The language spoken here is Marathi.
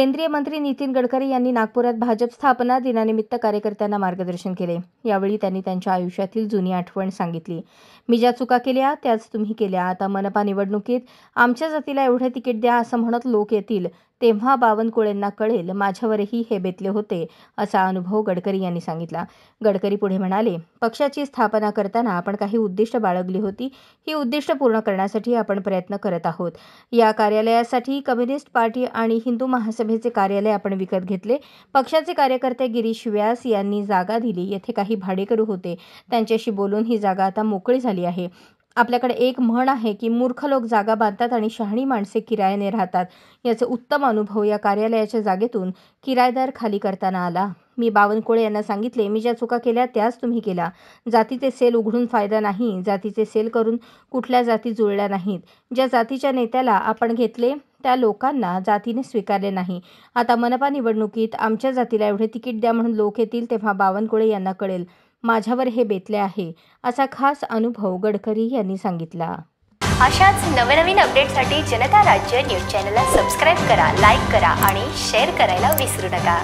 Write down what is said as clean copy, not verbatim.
केंद्रीय मंत्री नितीन गडकरी यांनी नागपुरात भाजप स्थापना दिनानिमित्त कार्यकर्त्यांना मार्गदर्शन केले। यावेळी त्यांनी त्यांच्या आयुष्यातील जुनी आठवण सांगितली। मी ज्या चुका केल्या त्याच तुम्ही केल्या। आता मनपा निवडणुकीत आमच्या जातीला एवढे तिकीट द्या असं म्हणत लोक येतील तेव्हा बावनकुळेंना कळेल माझ्यावरही हे बेतले होते, असा अनुभव गडकरी यांनी सांगितला। गडकरी पुढे म्हणाले, पक्षाची स्थापना करताना आपण काही उद्दिष्ट बाळगली होती। ही उद्दिष्ट पूर्ण करण्यासाठी आपण प्रयत्न करत आहोत। या कार्यालयासाठी कम्युनिस्ट पार्टी आणि हिंदू महासभेचे कार्यालय आपण विकत घेतले। पक्षाचे कार्यकर्ते गिरीश व्यास यांनी जागा दिली। येथे काही भाडेकरू होते, त्यांच्याशी बोलून ही जागा आता मोकळी झाली आहे। आपल्याकडे एक म्हण आहे की मूर्ख लोक जागा बांधतात आणि शहाणी माणसे किरायाने राहतात। याचे उत्तम अनुभव या कार्यालयाच्या जागेतून किरायदार खाली करताना आला। मी बावनकुळे यांना सांगितले, मी ज्या चुका केल्या त्याच तुम्ही केल्या। जातीचे सेल उघडून फायदा नाही। जातीचे सेल करून कुठल्या जाती जुळल्या नाहीत। ज्या जातीच्या नेत्याला आपण घेतले त्या लोकांना जातीने स्वीकारले नाही। आता मनपा निवडणुकीत आमच्या जातीला एवढे तिकीट द्या म्हणून लोक येतील तेव्हा बावनकुळे यांना कळेल माझ्यावर हे बेतले आहे, असा खास अनुभव गडकरी यांनी सांगितला। अशाच नवनवीन अपडेटसाठी जनता राज्य न्यूज चॅनलला सबस्क्राईब करा, लाईक करा आणि शेअर करायला विसरू नका।